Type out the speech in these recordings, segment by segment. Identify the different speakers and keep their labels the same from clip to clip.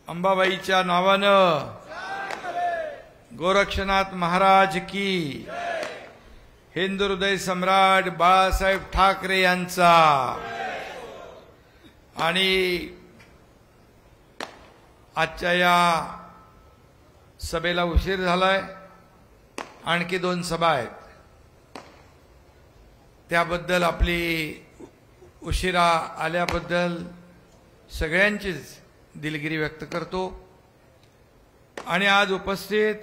Speaker 1: अंबाबाईच्या नावानं गोरक्षनाथ महाराज की, हिंदू हृदय सम्राट बाळासाहेब ठाकरे यांचा। आणि आजच्या या सभेला उशीर झालाय, आणखी 2 सभा आहेत, त्याबद्दल आपली उशिरा आल्याबद्दल सगळ्यांचीच दिलगिरी व्यक्त करतो। आणि आज उपस्थित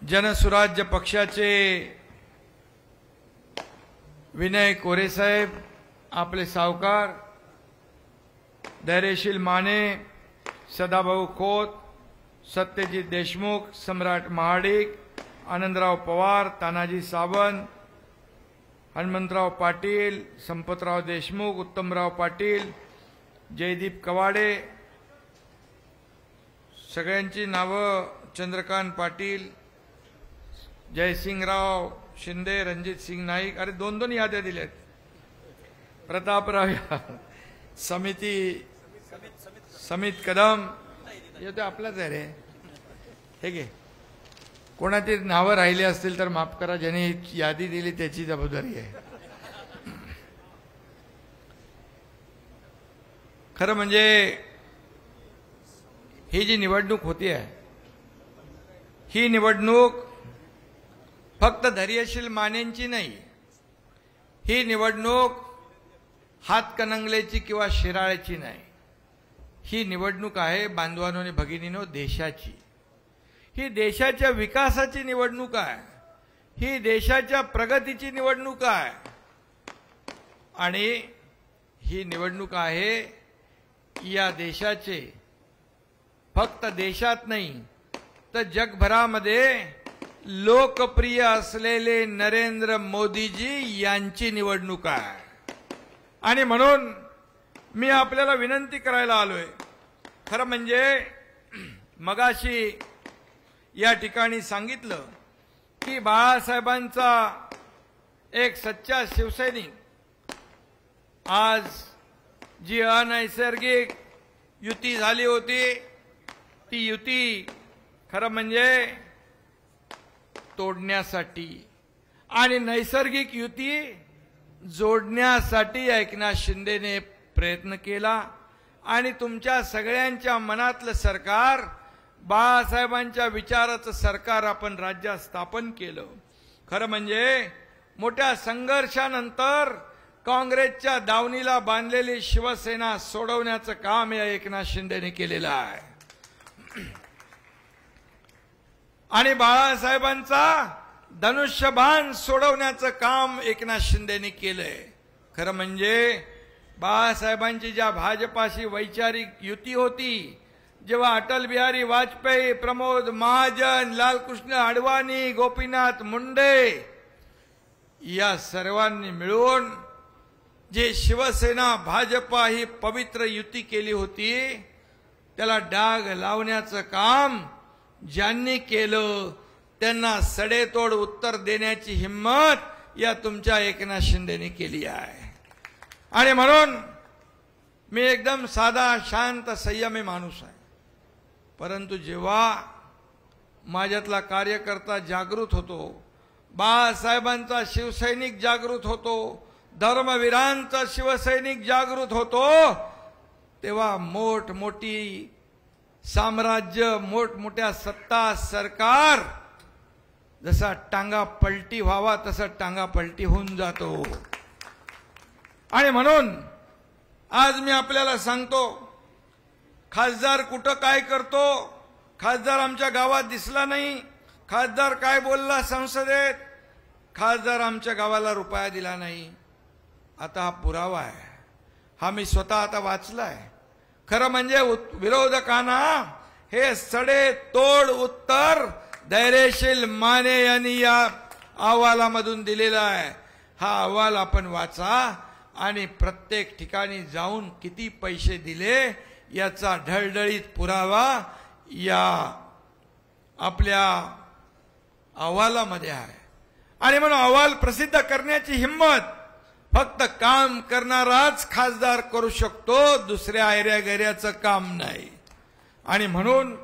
Speaker 1: जनसुराज्य पक्षाचे विनय कोरे साहेब, आपले सावकार धैर्यशील माने, सदाभाऊ खोत, सत्यजित देशमुख, सम्राट महाडिक, आनंदराव पवार, तानाजी सावंत, हनुमंतराव पाटील, संपतराव देशमुख, उत्तमराव पाटील, जयदीप कवाडे, सगळ्यांची नावं, चंद्रकांत पाटील, जयसिंगराव शिंदे, रणजित सिंग नाईक, अरे 2-2 याद्या दिल्यात, प्रतापराव समित कदम, हे तर आपलाच आहे रे, हे घे, कोणाची नावं राहिली असतील तर माफ करा, ज्याने यादी दिली त्याची जबाबदारी आहे। खरं म्हणजे ही जी निवडणूक होती आहे, ही निवडणूक फक्त धैर्यशील मानेंची नाही, ही निवडणूक हातकणंगलेची किंवा शिराळ्याची नाही, ही निवडणूक आहे बांधवांनो आणि भगिनींनो देशाची। ही देशाच्या विकासाची निवडणूक आहे, ही देशाच्या प्रगतीची निवडणूक आहे। आणि ही निवडणूक आहे या देशाचे, फक्त देशात नाही तर जगभरामध्ये लोकप्रिय असलेले नरेंद्र मोदीजी यांची निवडणूक आहे। आणि म्हणून मी आपल्याला विनंती करायला आलोय। खरं म्हणजे मगाशी या ठिकाणी सांगितलं की बाळासाहेबांचा एक सच्चा शिवसैनिक, आज जी अनैसर्गिक युती झाली होती, ती युती खरं म्हणजे तोडण्यासाठी आणि नैसर्गिक युती जोडण्यासाठी एकनाथ शिंदेने प्रयत्न केला। आणि तुमच्या सगळ्यांच्या मनातलं सरकार, बाळासाहेबांच्या विचाराचं सरकार आपण राज्यात स्थापन केलं। खरं म्हणजे मोठ्या संघर्षानंतर काँग्रेसच्या दावणीला बांधलेली शिवसेना सोडवण्याचं काम या एकनाथ शिंदेने केलेलं आहे। आणि बाळासाहेबांचा धनुष्यबाण सोडवण्याचं काम एकनाथ शिंदेने केलंय। खरं म्हणजे बाळासाहेबांची ज्या भाजपाशी वैचारिक युती होती, जेव्हा अटल बिहारी वाजपेयी, प्रमोद महाजन, लालकृष्ण अडवाणी, गोपीनाथ मुंडे या सर्वांनी मिळून जे शिवसेना भाजपा ही पवित्र युती केली होती, त्याला डाग लावण्याचं काम ज्यांनी केलं त्यांना सडेतोड उत्तर देण्याची हिम्मत या तुमच्या एकनाथ शिंदेने केली आहे। आणि म्हणून मी एकदम साधा, शांत, संयमी माणूस आहे, परंतु जेव्हा माझ्यातला कार्यकर्ता जागृत होतो, बाळासाहेबांचा शिवसैनिक जागृत होतो, धर्मवीरांचा शिवसैनिक जागृत होतो, तेव्हा मोठमोठी साम्राज्य, मोठमोठ्या सत्ता, सरकार जसा टांगा पलटी व्हावा तसा टांगा पलटी होऊन जातो। आणि म्हणून आज मी आपल्याला सांगतो, खासदार कुठं काय करतो, खासदार आमच्या गावात दिसला नाही, खासदार काय बोलला संसदेत, खासदार आमच्या गावाला रुपया दिला नाही, आता हा पुरावा आहे, हा मी स्वतः आता वाचलाय। खरं म्हणजे विरोधकांना हे सडे तोड उत्तर धैर्यशील माने यांनी या अहवालामधून दिलेला आहे। हा अहवाल आपण वाचा आणि प्रत्येक ठिकाणी जाऊन किती पैसे दिले याचा ढळढळीत पुरावा या आपल्या अहवालामध्ये आहे। आणि म्हणून अहवाल प्रसिद्ध करण्याची हिम्मत फक्त काम करणाराच खासदार करू शकतो, दुसऱ्या ऐऱ्या गैऱ्याचं काम नाही। आणि म्हणून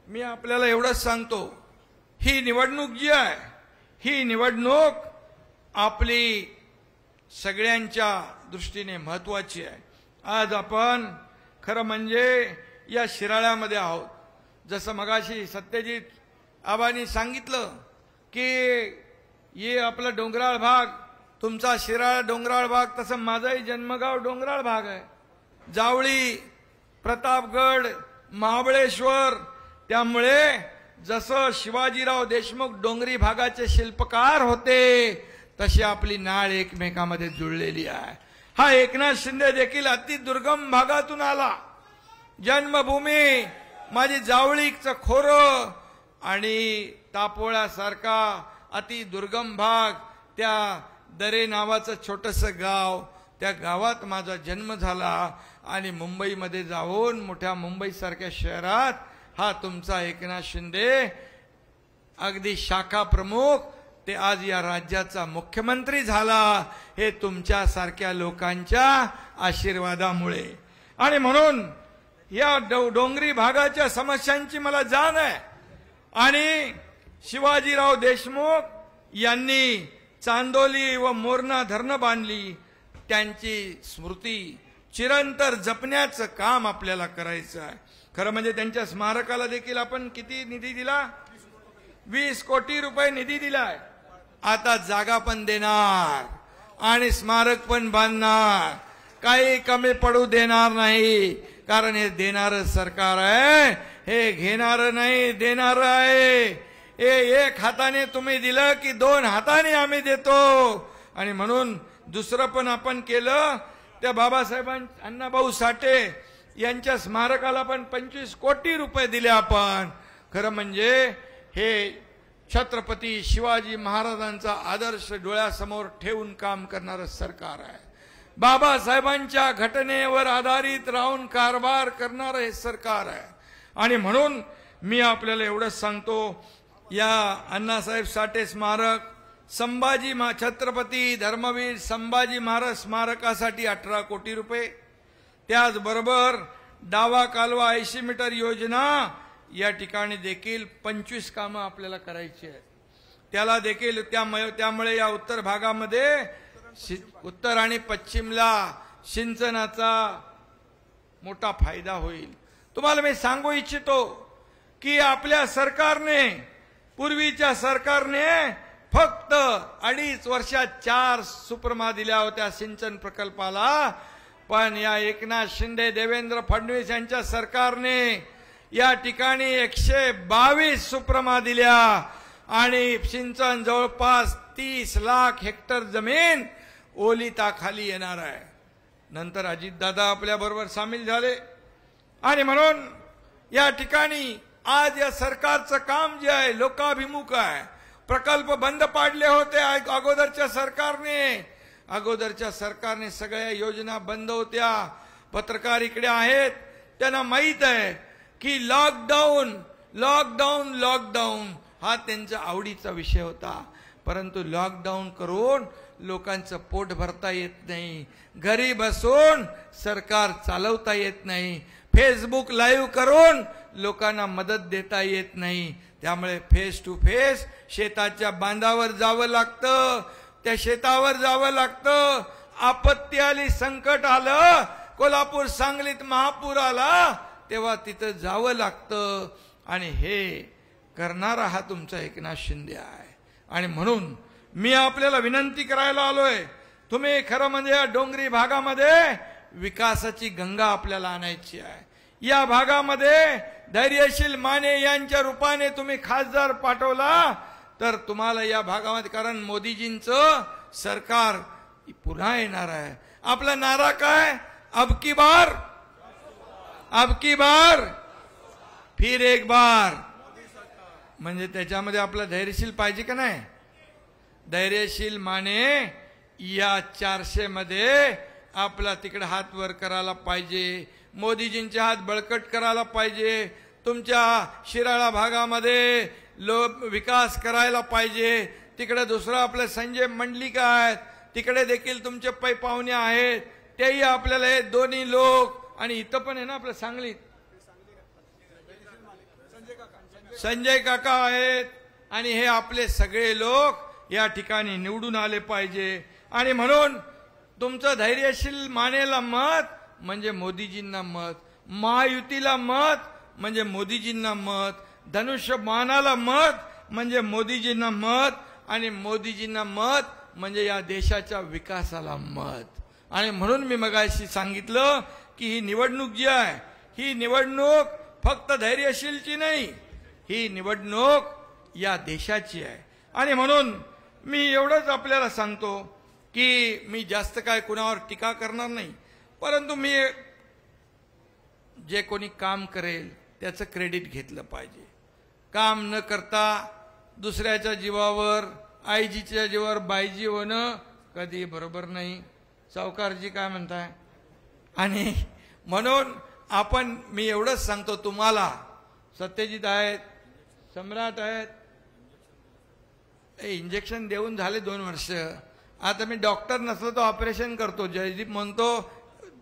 Speaker 1: मी आपल्याला एवढंच सांगतो, ही निवडणूक जी आहे, ही निवडणूक आपली सगळ्यांच्या दृष्टीने महत्वाची आहे. आज आपण खरं म्हणजे या शिराळ्यामध्ये आहोत. जसं मगाशी सत्यजित आबांनी सांगितलं की ये आपला डोंगराळ भाग, तुमचा शिराळा डोंगराळ भाग, तसं माझाही जन्मगाव डोंगराळ भाग आहे. जावळी, प्रतापगड, महाबळेश्वर. त्यामुळे जसं शिवाजीराव देशमुख डोंगरी भागाचे शिल्पकार होते, तशी आपली नाळ एकमेकांमध्ये जुळलेली आहे. हा एकनाथ शिंदे देखील अति दुर्गम भागातून आला. जन्मभूमी माझी जावळीचं खोरं आणि तापोळ्यासारखा अति दुर्गम भाग, त्या दरे नावाचं छोटंसं गाव, त्या गावात माझा जन्म झाला. आणि मुंबईमध्ये जाऊन मोठ्या मुंबईसारख्या शहरात हा तुमचा एकनाथ शिंदे अगदी शाखा प्रमुख ते आज या राज्याचा मुख्यमंत्री झाला, हे तुमच्यासारख्या लोकांच्या आशीर्वादामुळे. आणि म्हणून या डोंगरी भागाच्या समस्यांची मला जाण आहे. आणि शिवाजीराव देशमुख यांनी चांदोली व मोरणा धरणं बांधली, त्यांची स्मृती चिरंतर जपण्याचं काम आपल्याला करायचं आहे. खरं म्हणजे त्यांच्या स्मारकाला देखील आपण किती निधी दिला? 20 कोटी रुपये निधी दिलाय. आता जागा पण देणार आणि स्मारक पण बांधणार, काही कमी पडू देणार नाही. कारण हे देणारं सरकार आहे, हे घेणारं नाही, देणारं आहे. एक हाताने तुम्ही दिलं की 2 हाताने आम्ही देतो. आणि म्हणून दुसरं पण आपण केलं, त्या बाबासाहेबांना अण्णाभाऊ साठे यांच्या स्मारकाला पण 25 कोटी रुपये दिले आपण. खरं म्हणजे हे छत्रपती शिवाजी महाराजांचा आदर्श डोळ्यासमोर ठेवून काम करणारं सरकार आहे. बाबासाहेबांच्या घटनेवर आधारित राहून कारभार करणारं हे सरकार आहे. आणि म्हणून मी आपल्याला एवढंच सांगतो, या अण्णासाहेब साठे स्मारक, संभाजी छत्रपती धर्मवीर संभाजी महाराज स्मारकासाठी 18 कोटी रुपये, त्याचबरोबर डावा कालवा 80 मीटर योजना, या ठिकाणी देखील 25 कामं आपल्याला करायची आहेत. त्याला देखील त्यामुळे या उत्तर भागामध्ये, उत्तर आणि पश्चिमला सिंचनाचा मोठा फायदा होईल. तुम्हाला मी सांगू इच्छितो की आपल्या सरकारने, पूर्वीच्या सरकारने फक्त 2.5 वर्षात 4 सुपरमा दिल्या होत्या सिंचन प्रकल्पाला. पण या एकनाथ शिंदे, देवेंद्र फडणवीस यांच्या सरकारने या ठिकाणी 122 सुपरमा दिल्या आणि सिंचन जवळपास 30 लाख हेक्टर जमीन ओलिताखाली येणार आहे. नंतर अजितदादा आपल्या बरोबर सामील झाले. आणि म्हणून या ठिकाणी आज या सरकारचं काम जे आहे लोकाभिमुख आहे. प्रकल्प बंद पाडले होते अगोदरच्या सरकारने सगळ्या योजना बंद होत्या. पत्रकार इकडे आहेत, त्यांना माहित आहे की लॉकडाऊन हा त्यांचा आवडीचा विषय होता. परंतु लॉकडाऊन करून लोकांचं पोट भरता येत नाही, घरी बसून सरकार चालवता येत नाही, फेसबुक लाईव्ह करून लोकांना मदत देता येत नाही. त्यामुळे फेस टू फेस शेताच्या बांधावर जावं लागतं, त्या शेतावर जावं लागतं. आपत्ती आली, संकट आलं, कोल्हापूर सांगलीत महापूर आला, तेव्हा तिथं जावं लागतं. आणि हे करणारा हा तुमचा एकनाथ शिंदे आहे. आणि म्हणून मी आपल्याला विनंती करायला आलोय, तुम्ही खरं म्हणजे या डोंगरी भागामध्ये विकासाची गंगा आपल्याला आणायची आहे. या भागामध्ये धैर्यशील माने यांच्या रूपाने तुम्ही खासदार पाठवला तर तुम्हाला या भागामध्ये, कारण मोदीजींचं सरकार पुन्हा येणार आहे. आपला नारा काय? अब की बार फिर एक बार. म्हणजे त्याच्यामध्ये आपला धैर्यशील पाहिजे का नाही? धैर्यशील माने या 400 मध्ये आपला तिकडे हात वर करायला पाहिजे, मोदीजींचे हात बळकट करायला पाहिजे, तुमच्या शिराळा भागामध्ये विकास करायला पाहिजे. तिकडे दुसरं आपलं संजय मंडलिक आहेत, तिकडे देखील तुमचे पै पाहुणे आहेत, तेही आपल्याला हे दोन्ही लोक. आणि इथं पण आहे ना आपलं सांगलीत संजय काका आहेत आणि हे आपले सगळे लोक या ठिकाणी निवडून आले पाहिजे। आणि म्हणून तुमचं धैर्यशील मानेला मत म्हणजे मोदीजींना मत, महायुतीला मत म्हणजे मोदीजींना मत, धनुष्यबाणाला मत म्हणजे मोदीजींना मत, आणि मोदीजींना मत म्हणजे या देशाच्या विकासाला मत। आणि म्हणून मी मगाशी सांगितलं की ही निवडणूक जी आहे ही निवडणूक फक्त धैर्यशीलची नाही, ही निवडणूक या देशाची आहे। आणि म्हणून मी एवढंच आपल्याला सांगतो की मी जास्त काय कुणावर टीका करणार नाही, परंतु मी जे कोणी काम करेल त्याचं क्रेडिट घेतलं पाहिजे। काम न करता दुसऱ्याच्या जीवावर, आईजीच्या जीवावर बाईजी होणं कधी बरोबर नाही। सावकारजी काय म्हणताय? आणि म्हणून मी एवढंच सांगतो तुम्हाला, सत्यजित आहेत, सम्राट आहेत, इंजेक्शन देऊन झाले 2 वर्ष। आता मी डॉक्टर नसलो तर ऑपरेशन करतो, जयदीप म्हणतो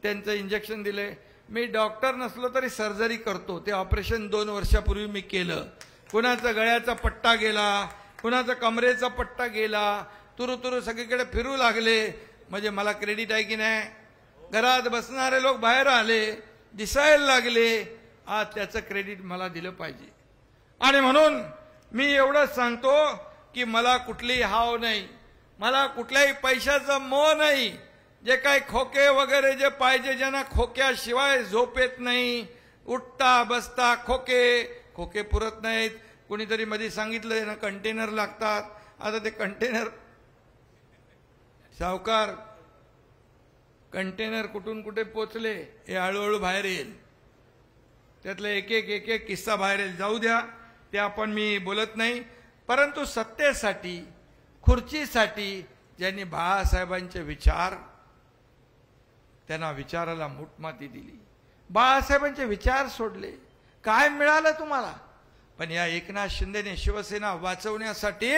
Speaker 1: त्यांचं इंजेक्शन दिले, मी डॉक्टर नसलो तरी सर्जरी करतो। ते ऑपरेशन 2 वर्षापूर्वी मी केलं। कुणाचा गळ्याचा पट्टा गेला, कुणाचा कमरेचा पट्टा गेला, तुरु तुरु सगळीकडे फिरू लागले, म्हणजे मला क्रेडिट आहे की नाही? घरात बसणारे लोक बाहेर आले, दिसायला लागले, आज त्याचं क्रेडिट मला दिलं पाहिजे। आणि म्हणून मी एवढंच सांगतो की मला कुठलीही हाव नाही, मला कुठल्याही पैशाचं मोह नाही। जे काही खोके वगैरे जे पाहिजे, ज्यांना खोक्याशिवाय झोप येत नाही, उठता बसता खोके पुरत नाहीत। कोणीतरी मध्ये सांगितलं ना कंटेनर लागतात, आता ते कंटेनर, सावकार कंटेनर कुठून कुठे पोचले हे हळूहळू बाहेर येईल, त्यातला एक एक किस्सा बाहेर येईल। जाऊ द्या, ते आपण मी बोलत नाही, परंतु सत्तेसाठी, खुर्चीसाठी ज्यांनी बाळासाहेबांचे विचार, त्यांना विचाराला मूठमाती दिली, बाळासाहेबांचे विचार सोडले, काय मिळालं तुम्हाला? पण या एकनाथ शिंदेने शिवसेना वाचवण्यासाठी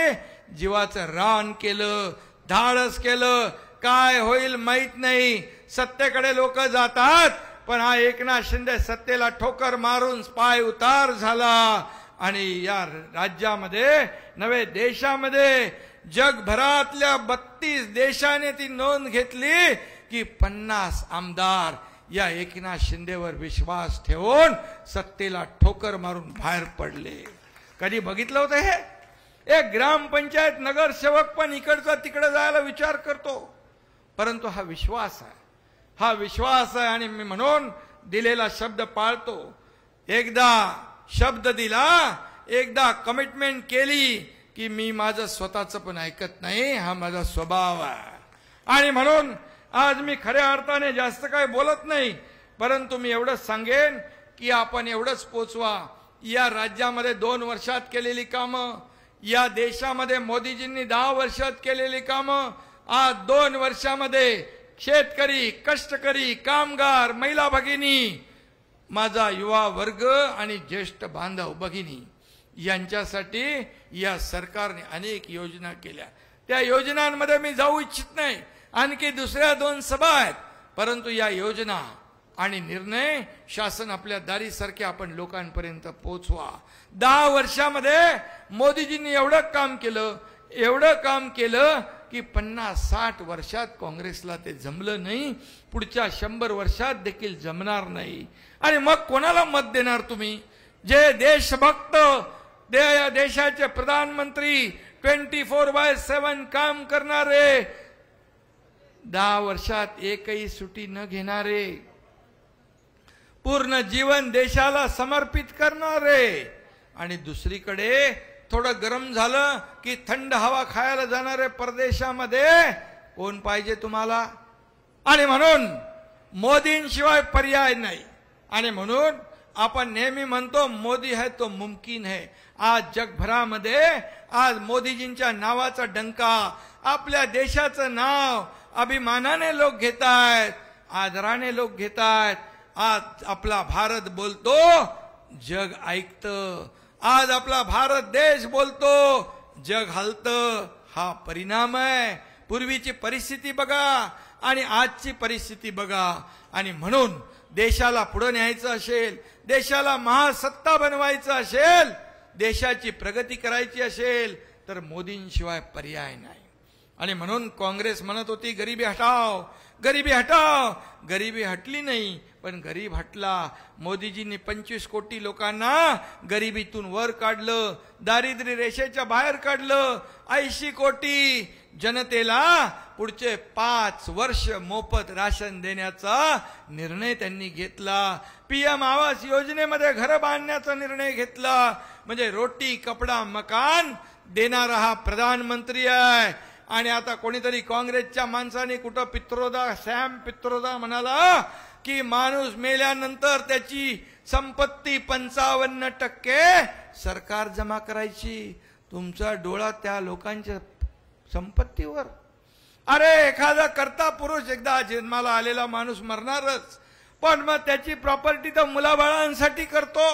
Speaker 1: जीवाचं रान केलं, धाडस केलं। काय होईल माहित नाही, सत्तेकडे लोक जातात, पण हा एकनाथ शिंदे सत्तेला ठोकर मारून पाय उतार झाला। आणि या राज्यामध्ये नव्हे देशामध्ये, जगभरातल्या 32 देशाने ती नोंद घेतली की 50 आमदार या एकनाथ शिंदेवर विश्वास ठेवून सत्तेला ठोकर मारून बाहेर पडले। कधी बघितलं होतं हे? एक ग्रामपंचायत नगरसेवक पण इकडचा तिकडे जायला विचार करतो, परंतु हा विश्वास आहे, हा विश्वास आहे। आणि मी म्हणून दिलेला शब्द पाळतो। एकदा शब्द दिला, एकदा कमिटमेंट केली की मी माझं स्वतःचं पण ऐकत नाही, हा माझा स्वभाव आहे। आणि म्हणून आज मी खऱ्या अर्थाने जास्त काय बोलत नाही, परंतु मी एवढंच सांगेन की आपण एवढंच पोचवा, या राज्यामध्ये 2 वर्षात केलेली कामं, या देशामध्ये मोदीजींनी 10 वर्षात केलेली कामं, आज 2 वर्षामध्ये शेतकरी, कष्टकरी, कामगार, महिला भगिनी, माझा युवा वर्ग आणि ज्येष्ठ बांधव भगिनी यांच्यासाठी या सरकारने अनेक योजना केल्या। त्या योजनांमध्ये मी जाऊ इच्छित नाही, आणखी दुसऱ्या 2 सभा आहेत, परंतु या योजना आणि निर्णय शासन आपल्या दारीसारखे आपण लोकांपर्यंत पोहोचवा। 10 वर्षामध्ये मोदीजींनी एवढं काम केलं की 50-60 वर्षात काँग्रेसला ते जमलं नाही, पुढच्या 100 वर्षात देखील जमणार नाही। आणि मग कोणाला मत देणार तुम्ही? जे देशभक्त, देशाचे प्रधानमंत्री, 24/7 काम करणारे, 10 वर्षात एकही सुट्टी न घेणारे, पूर्ण जीवन देशाला समर्पित करणारे, आणि दुसरीकडे थोडं गरम झालं की थंड हवा खायला जाणारे परदेशामध्ये कोण पाहिजे तुम्हाला? आणि म्हणून मोदींशिवाय पर्याय नाही। आणि म्हणून आपण नेहमी म्हणतो मोदी है तो मुमकिन है। आज जगभरामध्ये आज मोदीजींच्या नावाचा डंका, आपल्या देशाचं नाव अभिमानाने लोक घेतायत, आदराने लोक घेतायत। आज आपला भारत बोलतो, जग ऐकतं। आज आपला भारत देश बोलतो, जग हलतं। हा परिणाम आहे। पूर्वीची परिस्थिती बघा आणि आजची परिस्थिती बघा। आणि म्हणून देशाला पुढे न्यायचं असेल, देशाला महासत्ता बनवायचं असेल, देशाची प्रगती करायची असेल तर मोदींशिवाय पर्याय नाही. आणि म्हणून काँग्रेस म्हणत होती गरिबी हटाव, गरिबी हटाव. गरिबी हटली नाही, पण गरीब हटला. मोदीजींनी 25 कोटी लोकांना गरिबीतून वर काढलं, दारिद्र्य रेषेच्या बाहेर काढलं. 80 कोटी जनतेला पुढचे 5 वर्ष मोफत राशन देण्याचा निर्णय त्यांनी घेतला. पीएम आवास योजनेमध्ये घर बांधण्याचा निर्णय घेतला. म्हणजे रोटी कपडा मकान देणारा हा प्रधानमंत्री आहे. आणि आता कोणीतरी काँग्रेसच्या माणसाने कुठं पित्रोदा, सॅम पित्रोदा म्हणाला की माणूस मेल्यानंतर त्याची संपत्ती 55% सरकार जमा करायची. तुमचा डोळा त्या लोकांच्या संपत्तीवर. अरे एखादा कर्ता पुरुष एकदा जन्माला आलेला माणूस मरणारच, पण मग त्याची प्रॉपर्टी तर मुलाबाळांसाठी करतो,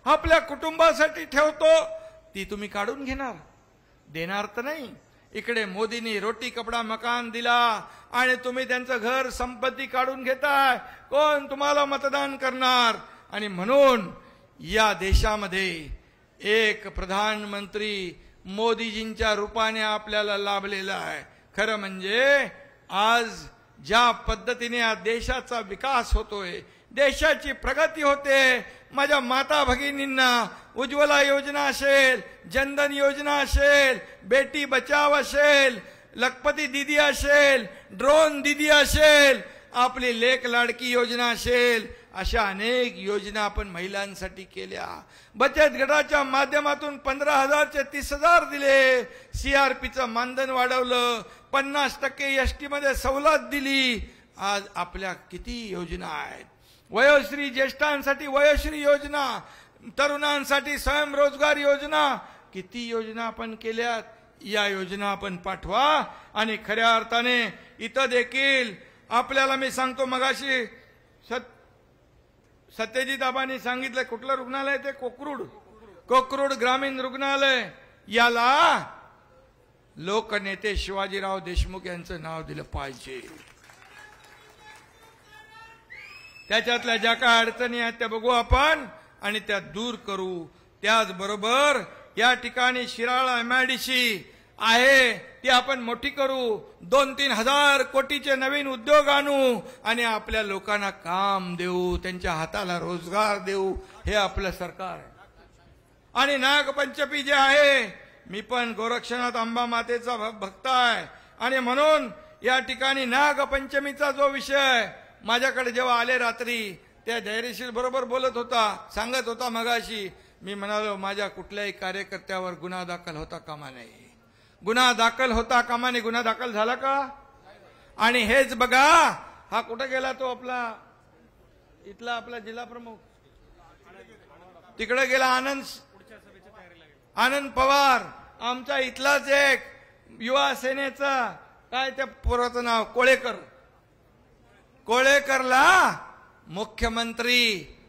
Speaker 1: आपल्या कुटुंबासाठी ठेवतो. ती तुम्ही काढून घेणार, देणार तर नाही. इकडे मोदींनी रोटी कपडा मकान दिला आणि तुम्ही त्यांचं घर संपत्ती काढून घेताय. कोण तुम्हाला मतदान करणार? आणि म्हणून या देशामध्ये एक प्रधानमंत्री मोदीजींच्या रूपाने आपल्याला लाभलेला आहे. खरं म्हणजे आज ज्या पद्धतीने या देशाचा विकास होतोय, देशाची प्रगती होते, माझ्या माता भगिनींना उज्ज्वला योजना असेल, जनधन योजना असेल, बेटी बचाव असेल, लखपती दीदी असेल, ड्रोन दीदी असेल, आपली लेक लाडकी योजना असेल, अशा अनेक योजना आपण महिलांसाठी केल्या. बचत गटाच्या माध्यमातून 15,000 चे 30,000 दिले. सीआरपीचं मानधन वाढवलं, 50% एसटी मध्ये सवलत दिली. आज आपल्या किती योजना आहेत. वयोश्री ज्येष्ठांसाठी वयोश्री योजना, तरुणांसाठी स्वयंरोजगार योजना, किती योजना आपण केल्यात. या योजना आपण पाठवा. आणि खऱ्या अर्थाने इथं देखील आपल्याला मी सांगतो, मगाशी सत्यजित आबांनी सांगितलं कुठलं रुग्णालय ते, कोकरूड ग्रामीण रुग्णालय. याला लोकनेते शिवाजीराव देशमुख यांचं नाव दिलं पाहिजे. त्याच्यातल्या ज्या काय अडचणी आहेत त्या बघू आपण आणि त्या दूर करू. त्याचबरोबर या ठिकाणी शिराळा एमआयडीसी आहे ती आपण मोठी करू. 2-3 हजार कोटीचे नवीन उद्योग आणू आणि आपल्या लोकांना काम देऊ, त्यांच्या हाताला रोजगार देऊ. हे आपलं सरकार आहे. आणि नागपंचमी जे आहे, मी पण गोरक्षनाथ अंबा मातेचा भक्त आहे आणि म्हणून या ठिकाणी नागपंचमीचा जो विषय माझ्याकडे जेव्हा आले रात्री, त्या धैर्यशील बरोबर बोलत होता, सांगत होता मगाशी. मी म्हणालो माझ्या कुठल्याही कार्यकर्त्यावर गुन्हा दाखल होता कामा नये. गुन्हा दाखल होता कामा नये. गुन्हा दाखल झाला का? आणि हेच बघा, हा कुठे गेला तो आपला इथला आपला जिल्हा प्रमुख, तिकडे गेला आनंद पवार, आमचा इथलाच एक युवा सेनेचा, काय त्या पोराचं नाव, कोळेकरला मुख्यमंत्री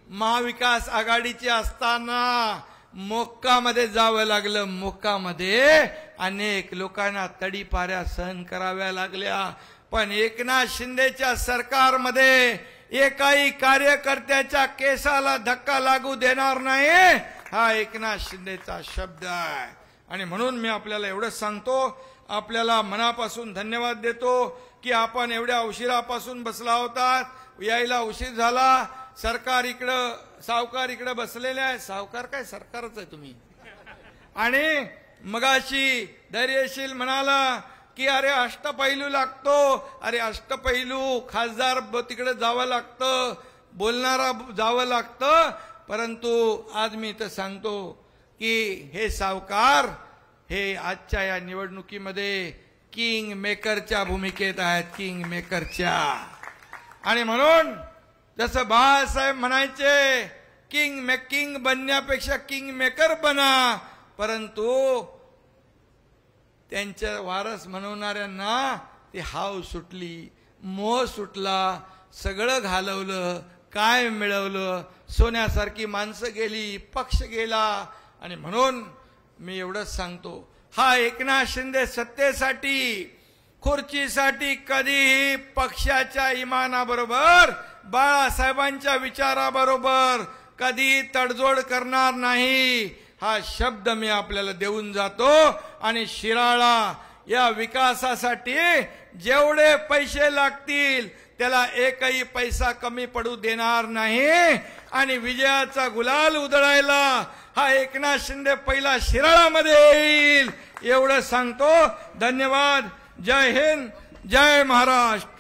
Speaker 1: महाविकास आघाडीचे असताना मोक्कामध्ये जावं लागलं. मोक्कामध्ये अनेक लोकांना तडीपाऱ्या सहन कराव्या लागल्या. पण एकनाथ शिंदेच्या सरकारमध्ये एकाही कार्यकर्त्याच्या केसाला धक्का लागू देणार नाही, हा एकनाथ शिंदेचा शब्द आहे. आणि म्हणून मी आपल्याला एवढंच सांगतो, आपल्याला मनापासून धन्यवाद देतो की आपण एवढ्या उशिरापासून बसला होता. यायला उशीर झाला. सरकार इकडं, सावकार इकडे बसलेले आहे. सावकार काय, सरकारच आहे तुम्ही. आणि मगाशी धैर्यशील म्हणाला की अरे अष्टपैलू लागतो. अरे अष्टपैलू खासदार तिकडे जावं लागतं, बोलणारा जावं लागतं. परंतु आज मी इथं सांगतो की हे सावकार हे आजच्या या निवडणुकीमध्ये किंग मेकरच्या भूमिकेत आहेत, किंग मेकरच्या. आणि म्हणून जसं बाळासाहेब म्हणायचे, किंग बनण्यापेक्षा किंग मेकर बना. परंतु त्यांच्या वारस म्हणवणाऱ्यांना ती हाव सुटली, मोह सुटला, सगळं घालवलं, काय मिळवलं, सोन्यासारखी माणसं गेली, पक्ष गेला. आणि म्हणून मी एवढंच सांगतो, हा एकनाथ शिंदे सत्तेसाठी, खुर्चीसाठी कधीही पक्षाच्या इमानाबरोबर बाळासाहेबांच्या विचाराबरोबर कधी तडजोड करणार नाही हा शब्द मी आपल्याला देऊन जातो। आणि शिराळा या विकासासाठी जेवढे पैसे लागतील त्याला एकही पैसा कमी पडू देणार नाही आणि विजयाचा गुलाल उधळायला हा एकनाथ शिंदे पहिला शिराळामध्ये येईल एवढं सांगतो। धन्यवाद। जय हिंद, जय महाराष्ट्र।